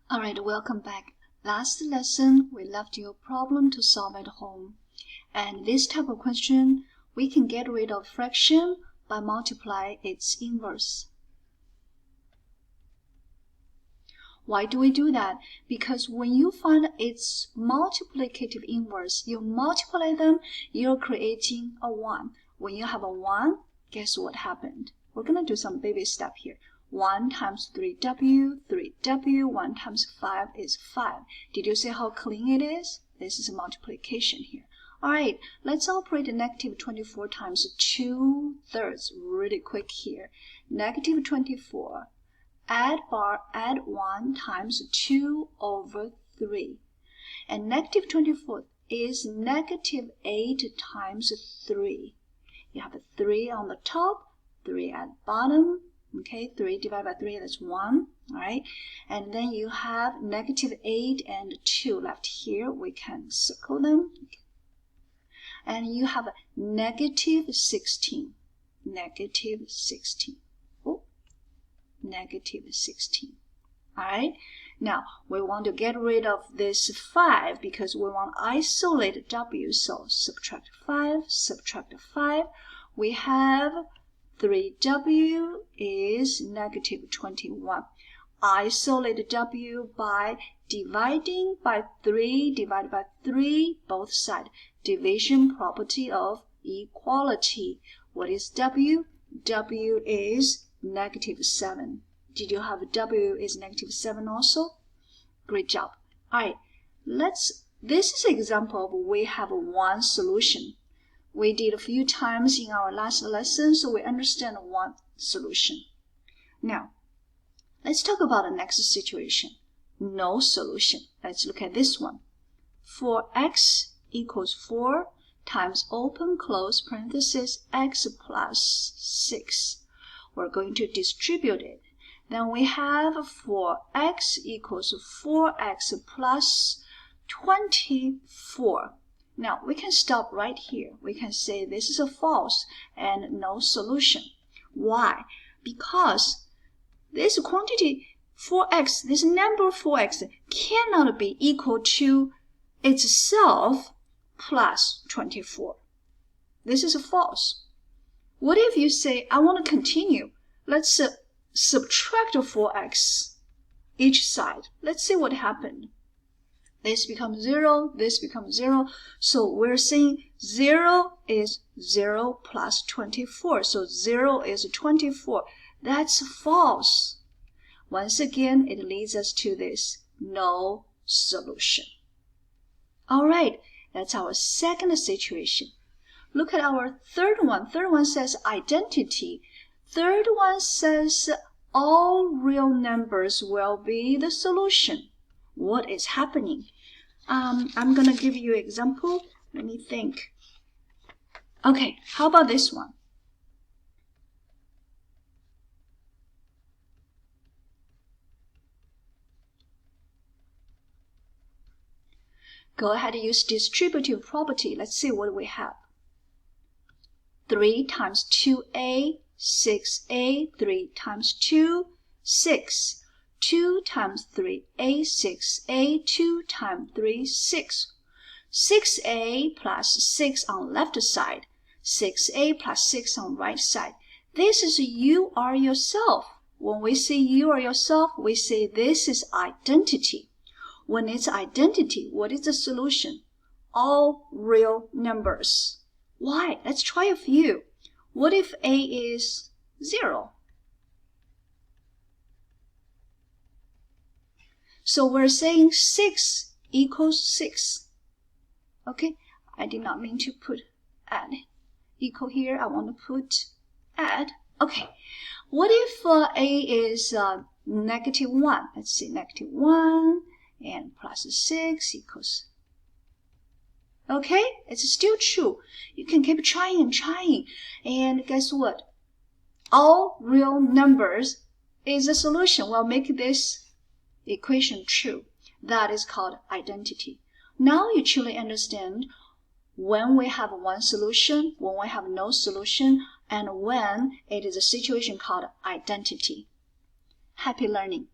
Alright, welcome back. Last lesson, we left you a problem to solve at home. And this type of question, we can get rid of fraction by multiply its inverse. Why do we do that? Because when you find its multiplicative inverse, you multiply them, you're creating a 1. When you have a 1, guess what happened? We're going to do some baby step here. 1 times 3w, 3w, 1 times 5 is 5. Did you see how clean it is? This is a multiplication here. Alright, let's operate negative 24 times 2/3 really quick here. Negative 24. Add 1 times 2 over 3. And negative 24 is negative 8 times 3. You have a 3 on the top, 3 at the bottom. Okay, 3 divided by 3, that's 1. Alright, and then you have negative 8 and 2 left here. We can circle them. And you have a negative 16. Negative 16. Negative 16. Alright, now we want to get rid of this 5 because we want to isolate w. So subtract 5, subtract 5. We have 3w is negative 21. Isolate w by dividing by 3 divided by 3, both sides. Division property of equality. What is w? W is negative 7. Did you have w is negative 7 also? Great job. Alright, this is an example of we have one solution. We did a few times in our last lesson, so we understand one solution. Now, let's talk about the next situation. No solution. Let's look at this one. For x equals 4 times open close parenthesis x plus 6. We're going to distribute it. Then we have for x equals 4x plus 24. Now, we can stop right here. We can say this is a false and no solution. Why? Because this quantity 4x, this number 4x, cannot be equal to itself plus 24. This is a false. What if you say, I want to continue? Let's subtract 4x each side. Let's see what happened. This becomes 0, this becomes 0. So we're saying 0 is 0 plus 24. So 0 is 24. That's false. Once again, it leads us to this no solution. Alright, that's our second situation. Look at our third one. Third one says identity. Third one says all real numbers will be the solution. What is happening? I'm going to give you an example. Let me think. Okay, how about this one? Go ahead and use distributive property. Let's see what we have. 3 times 2a, 6a, 3 times 2, 6. 2 times 3a, 6a, 2 times 3, 6. 6a plus 6 on left side, 6a plus 6 on right side. This is you are yourself. When we say you are yourself, we say this is identity. When it's identity, what is the solution? All real numbers. Why? Let's try a few. What if a is 0? So we're saying 6 equals 6. Okay, I did not mean to put add equal here. I want to put add. Okay, what if a is negative 1? Let's see, negative 1 and plus 6 equals. Okay, it's still true. You can keep trying and trying. And guess what? All real numbers is a solution. We'll make this equation true. That is called identity. Now you truly understand when we have one solution, when we have no solution, and when it is a situation called identity. Happy learning.